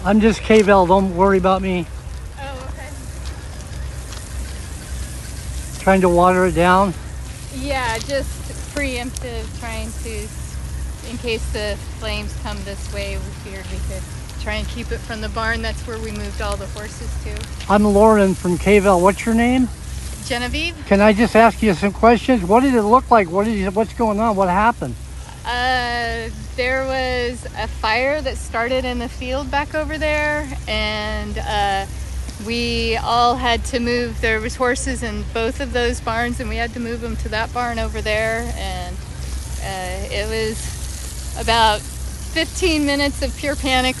I'm just KVL, don't worry about me. Oh, okay. Trying to water it down. Yeah, just preemptive, trying to, in case the flames come this way, we figured we could try and keep it from the barn. That's where we moved all the horses to. I'm Lauren from KVL. What's your name? Genevieve? Can I just ask you some questions? What did it look like? What's going on? What happened? There was a fire that started in the field back over there, and we all had to move. There was horses in both of those barns, and we had to move them to that barn over there. And it was about 15 minutes of pure panic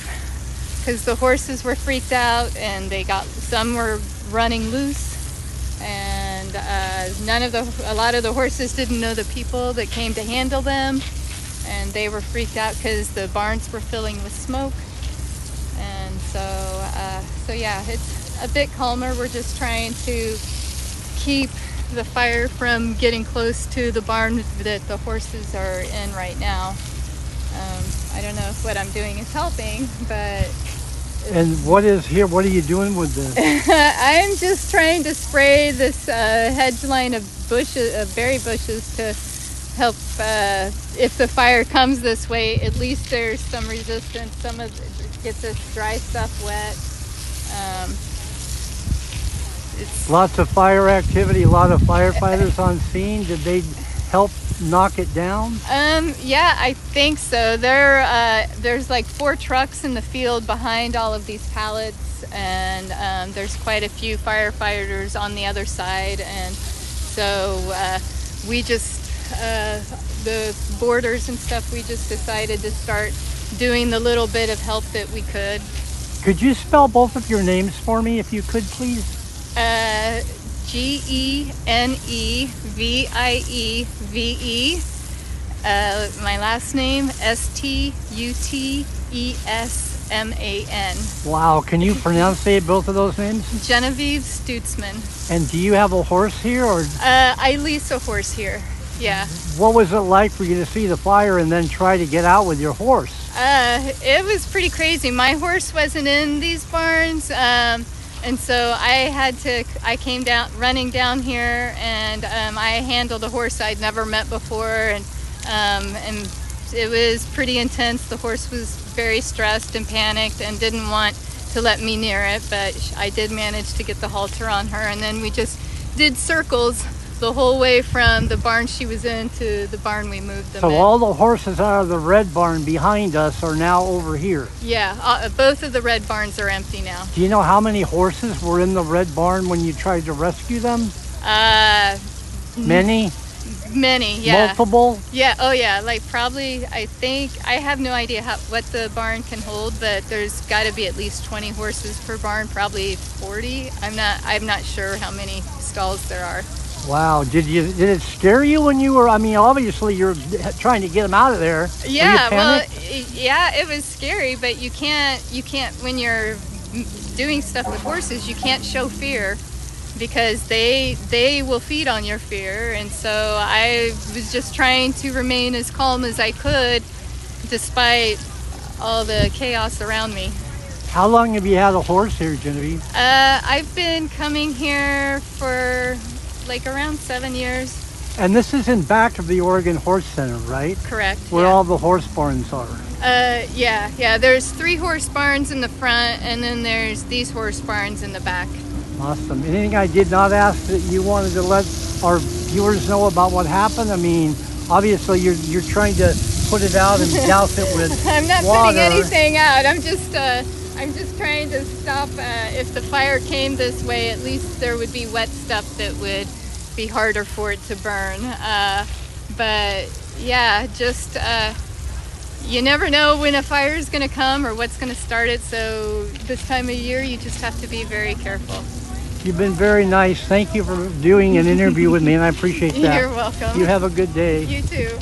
because the horses were freaked out, and some were running loose, and a lot of the horses didn't know the people that came to handle them, and they were freaked out because the barns were filling with smoke. And so yeah, it's a bit calmer. We're just trying to keep the fire from getting close to the barn that the horses are in right now. I don't know if what I'm doing is helping, but... And what are you doing with this? I'm just trying to spray this hedge line of berry bushes to help, if the fire comes this way, at least there's some resistance. Some of it gets this dry stuff wet. It's Lots of fire activity, a lot of firefighters on scene. Did they help knock it down? Yeah, I think so. There's like 4 trucks in the field behind all of these pallets, and there's quite a few firefighters on the other side. And so we just, the borders and stuff, we just decided to start doing the little bit of help that we could. Could you spell both of your names for me, if you could, please? Genevieve. My last name, Stutesman. Wow, can you pronounce both of those names? Genevieve Stutzman. And do you have a horse here, or? I lease a horse here, yeah. What was it like for you to see the fire and then try to get out with your horse? It was pretty crazy. My horse wasn't in these barns, and so I came down, running down here, and I handled a horse I'd never met before, and it was pretty intense. The horse was very stressed and panicked and didn't want to let me near it, but I did manage to get the halter on her, and then we just did circles the whole way from the barn she was in to the barn we moved them in. So all the horses out of the red barn behind us are now over here? Yeah, both of the red barns are empty now. Do you know how many horses were in the red barn when you tried to rescue them? Many? Many, yeah. Multiple? Yeah, oh yeah, like probably, I think, I have no idea what the barn can hold, but there's got to be at least 20 horses per barn, probably 40. I'm not sure how many stalls there are. Wow, did it scare you when you were, I mean, obviously you're trying to get them out of there. Yeah, well, yeah, it was scary, but you can't, when you're doing stuff with horses, you can't show fear, because they will feed on your fear. And so I was just trying to remain as calm as I could despite all the chaos around me. How long have you had a horse here, Genevieve? I've been coming here for like around 7 years. And this is in back of the Oregon Horse Center, right? Correct. Where yeah. all the horse barns are. Yeah. There's 3 horse barns in the front, and then there's these horse barns in the back. Awesome. Anything I did not ask that you wanted to let our viewers know about what happened? I mean, obviously you're trying to put it out and douse it with I'm not water. putting anything out. I'm just trying to stop. If the fire came this way, at least there would be wet stuff that would be harder for it to burn. But yeah, just you never know when a fire is going to come or what's going to start it. So this time of year, you just have to be very careful. You've been very nice. Thank you for doing an interview with me, and I appreciate that. You're welcome. You have a good day. You too.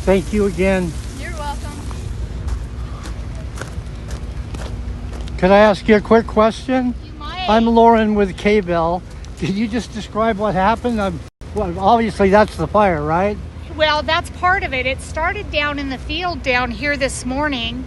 Thank you again. You're welcome. Could I ask you a quick question? You might. I'm Lauren with K-Bell. Could you just describe what happened? Well, obviously that's the fire, right? Well, that's part of it. It started down in the field down here this morning.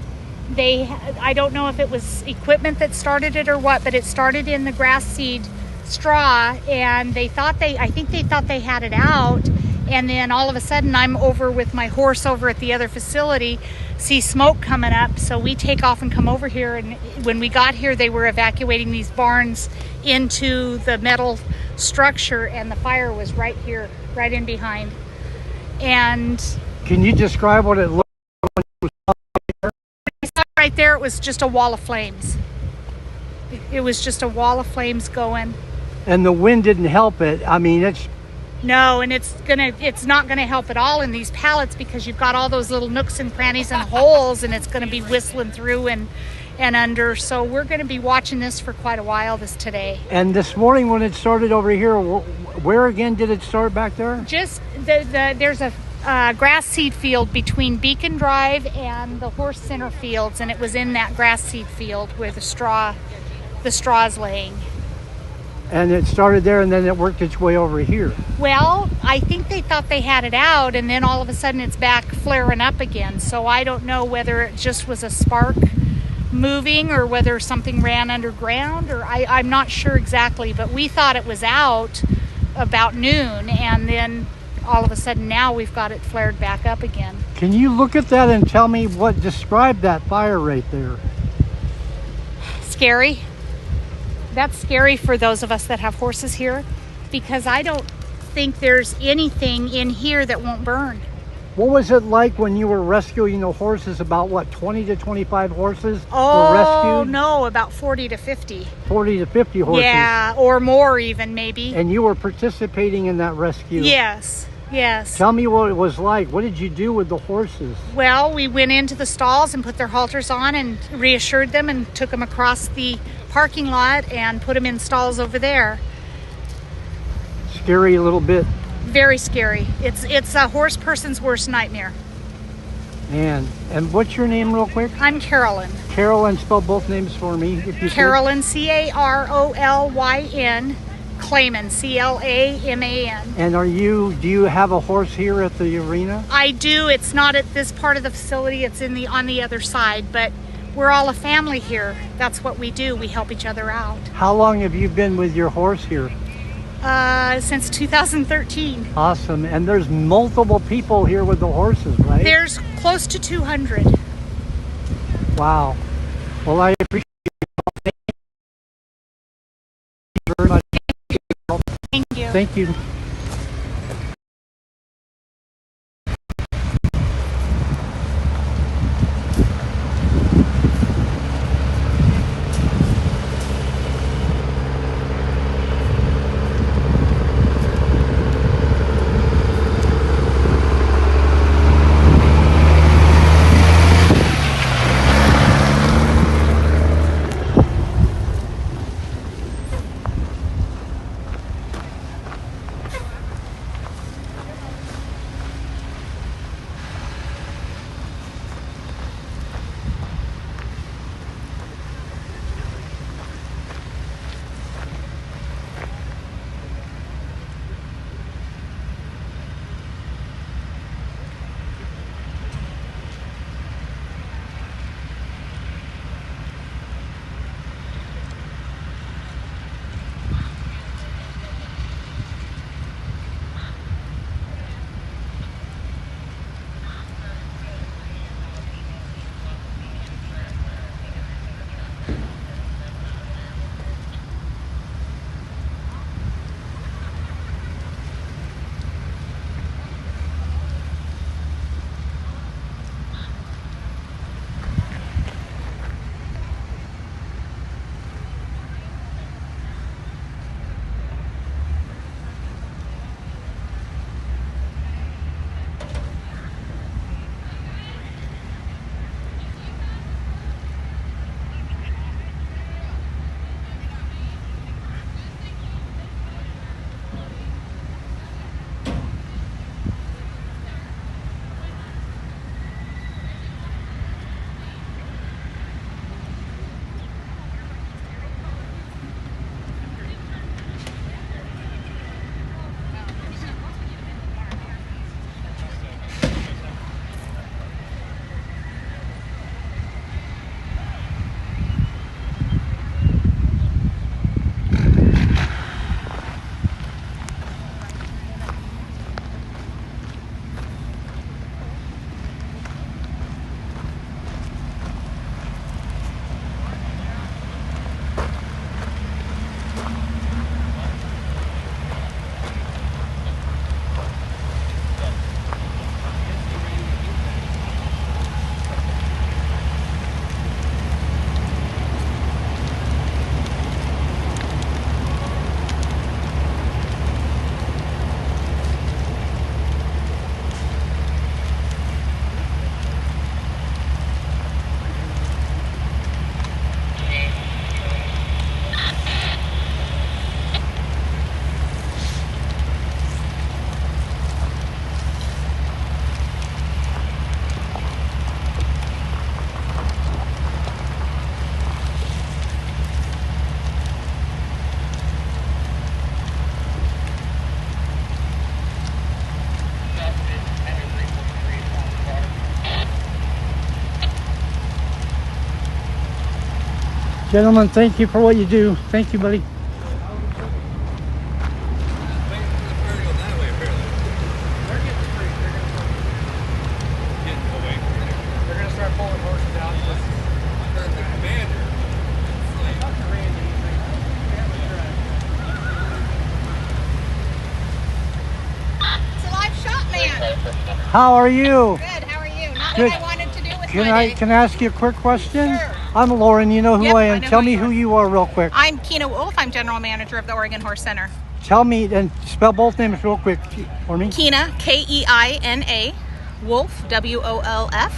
I don't know if it was equipment that started it or what, but it started in the grass seed straw, and I think they thought they had it out. And then all of a sudden I'm over with my horse over at the other facility, see smoke coming up. So we take off and come over here. And when we got here, they were evacuating these barns into the metal structure, and the fire was right here, right in behind. And can you describe what it looked like? Right there, it was just a wall of flames. It was just a wall of flames going. And the wind didn't help it. I mean, No, and it's not gonna help at all in these pallets, because you've got all those little nooks and crannies and holes, and it's gonna be whistling through and under. So we're gonna be watching this for quite a while today. And this morning when it started over here, where again did it start back there? Just there's a grass seed field between Beacon Drive and the Horse Center fields, and it was in that grass seed field where the straw's laying. And it started there, and then it worked its way over here. Well, I think they thought they had it out, and then all of a sudden it's back flaring up again. So I don't know whether it just was a spark moving or whether something ran underground, or I'm not sure exactly, but we thought it was out about noon, and then all of a sudden now we've got it flared back up again. Can you look at that and tell me what described that fire right there? Scary. That's scary for those of us that have horses here, because I don't think there's anything in here that won't burn. What was it like when you were rescuing the horses? About what, 20 to 25 horses Oh, were rescued? no, about 40 to 50. 40 to 50 horses. Yeah, or more even, maybe. And you were participating in that rescue? Yes. Tell me what it was like. What did you do with the horses? Well, we went into the stalls and put their halters on and reassured them and took them across the parking lot and put them in stalls over there. Scary a little bit. Very scary. It's a horse person's worst nightmare. And what's your name real quick? I'm Carolyn. Carolyn, spell both names for me if you Carolyn, Carolyn, Clayman, Claman. And do you have a horse here at the arena? I do. It's not at this part of the facility. It's on the other side, but we're all a family here. That's what we do. We help each other out. How long have you been with your horse here? Since 2013. Awesome. And there's multiple people here with the horses, right? There's close to 200. Wow. Well, I appreciate it. Thank you very much. Thank you. Thank you. Gentlemen, thank you for what you do. Thank you, buddy. They're gonna start pulling horses out. It's a live shot, man. How are you? Good. How are you? Not Good. what I wanted to do with Can my I day. can I ask you a quick question? Sure. I'm Lauren. You know who Yep, I I am. know Tell who me you who are. you are real quick. I'm Keena Wolf. I'm general manager of the Oregon Horse Center. Tell me and spell both names real quick for me. Keena, Keina, Wolf, WOLF.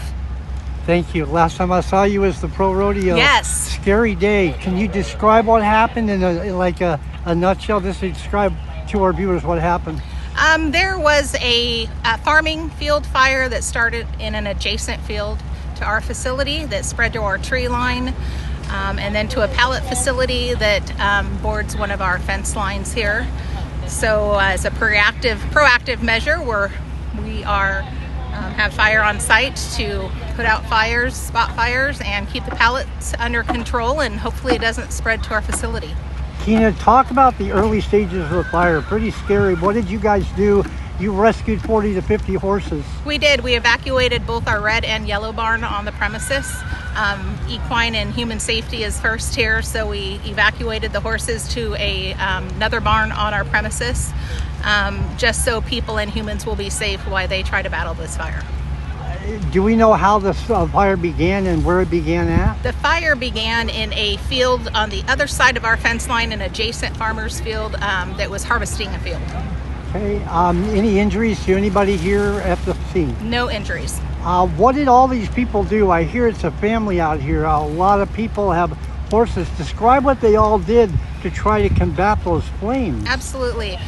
Thank you. Last time I saw you was the Pro Rodeo. Yes. Scary day. Can you describe what happened in a nutshell? Just describe to our viewers what happened. There was a farming field fire that started in an adjacent field to our facility that spread to our tree line, and then to a pallet facility that boards one of our fence lines here. So as a proactive measure, we have fire on site to put out fires, spot fires, and keep the pallets under control, and hopefully it doesn't spread to our facility. Keena, talk about the early stages of the fire. Pretty scary. What did you guys do? You rescued 40 to 50 horses. We did. We evacuated both our red and yellow barn on the premises. Equine and human safety is first here, so we evacuated the horses to another barn on our premises, just so people and humans will be safe while they try to battle this fire. Do we know how the fire began and where it began at? The fire began in a field on the other side of our fence line, an adjacent farmer's field that was harvesting a field. Okay. Any injuries to anybody here at the scene? No injuries. What did all these people do? I hear it's a family out here. A lot of people have horses. Describe what they all did to try to combat those flames. Absolutely.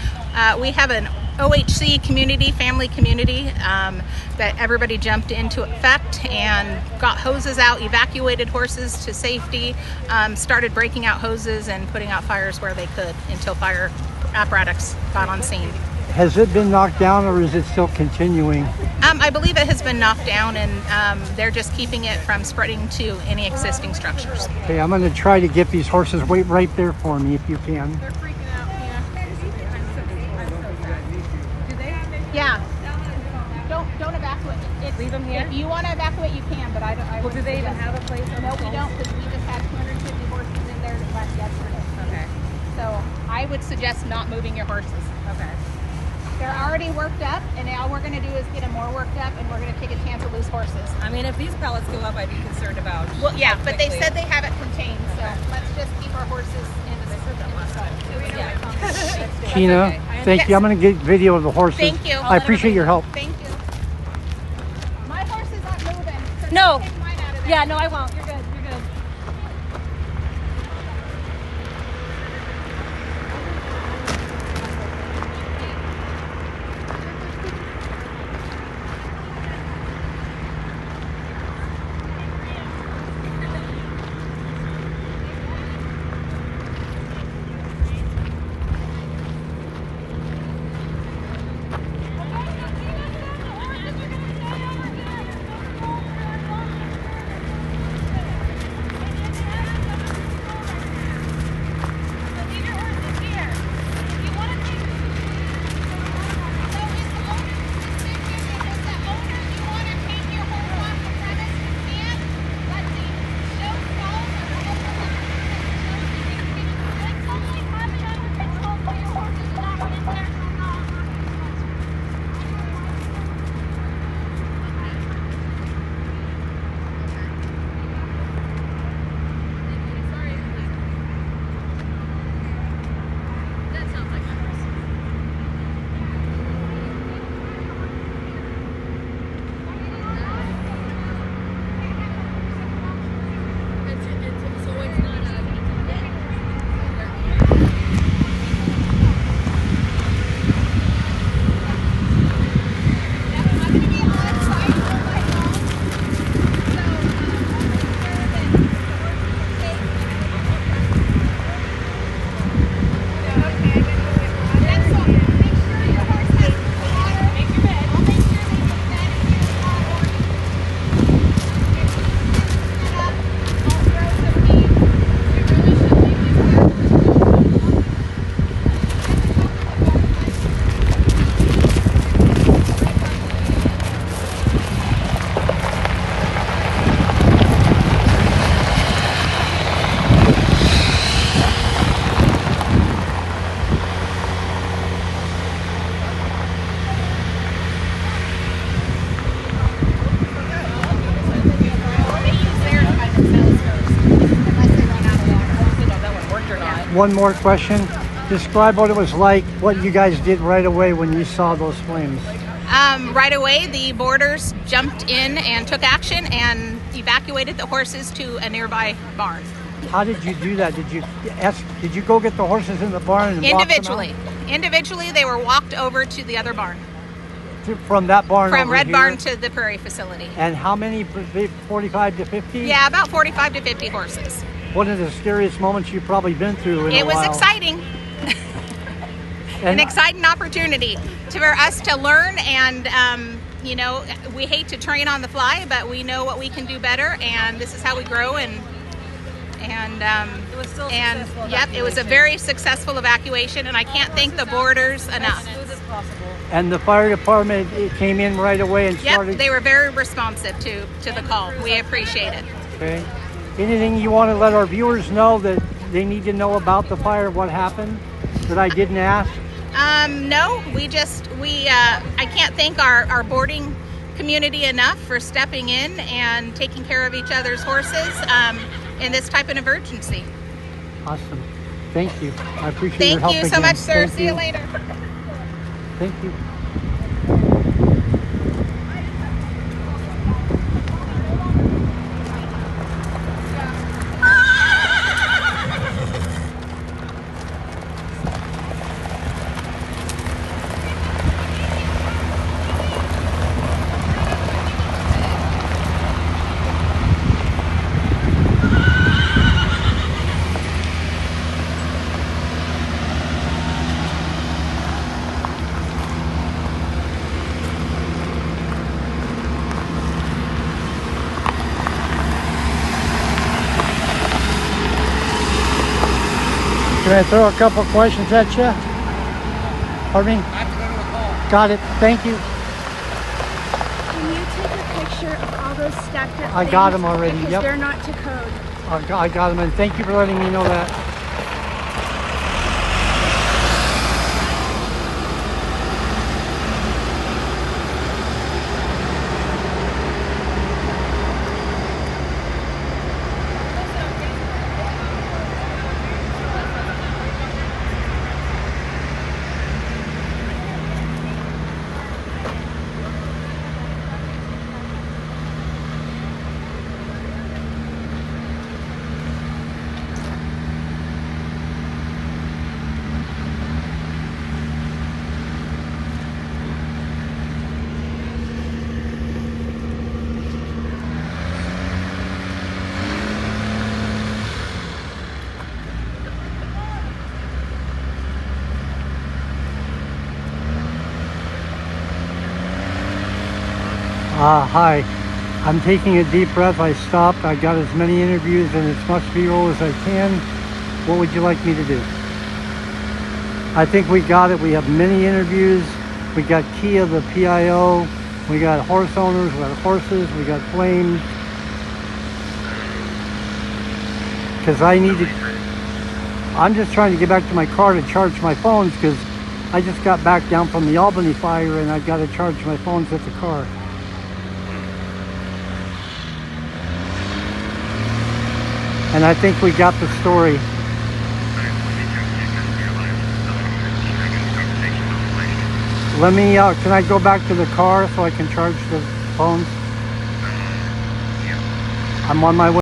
We have an OHC community, family community, that everybody jumped into effect and got hoses out, evacuated horses to safety, started breaking out hoses and putting out fires where they could until fire apparatus got on scene. Has it been knocked down or is it still continuing? I believe it has been knocked down, and they're just keeping it from spreading to any existing structures. Okay, I'm going to try to get these horses. Wait right there for me if you can. They're freaking out, yeah. Don't evacuate. Leave them here? If you want to evacuate, you can, but I Well, do they even have a place? No, we don't, because we just had 250 horses in there that left yesterday. Okay. So I would suggest not moving your horses. Okay. They're already worked up, and all we're going to do is get them more worked up, and we're going to take a chance to lose horses. I mean, if these pellets go up, I'd be concerned about. Well, yeah, how but they quickly- said they have it contained, so let's just keep our horses in the system. Yeah. Keena, okay. thank you. I'm going to get video of the horses. Thank you. I appreciate your help. Thank you. My horses aren't moving. So No. take mine out of there. Yeah, no, I won't. You're good. You're good. one more question. Describe what it was like, what you guys did right away when you saw those flames. Right away, the boarders jumped in and took action and evacuated the horses to a nearby barn. How did you do that? Did you go get the horses in the barn and walk them out? Individually, they were walked over to the other barn. From that barn From over Red here? Barn to the Prairie facility. And how many? 45 to 50? Yeah, about 45 to 50 horses. One of the scariest moments you've probably been through in a It was while. exciting. An exciting opportunity for us to learn, and you know, we hate to train on the fly, but we know what we can do better, and this is how we grow. And It was still successful yep, it was a very successful evacuation, and I can't thank the boarders enough. as smooth as possible. And the fire department came in right away and started. Yep, they were very responsive to the call. We appreciate it. Okay. Anything you want to let our viewers know that they need to know about the fire? What happened that I didn't ask? No, I can't thank our boarding community enough for stepping in and taking care of each other's horses in this type of emergency. Awesome. Thank you. I appreciate your Thank help you so again. much, sir. Thank See you later. Thank you. Can I throw a couple questions at you? Pardon me? I have to go to a call. Got it. Thank you. Can you take a picture of all those stacked up I got things? them already, Because yep. they're not to code. I got them, and thank you for letting me know that. Hi. I'm taking a deep breath. I stopped. I got as many interviews and as much B-roll as I can. What would you like me to do? I think we got it. We have many interviews. We got Kia, the PIO. We got horse owners. We got horses. We got flames. Because I'm just trying to get back to my car to charge my phones because I just got back down from the Albany fire and I got to charge my phones at the car. And I think we got the story. Let me, can I go back to the car so I can charge the phones? I'm on my way.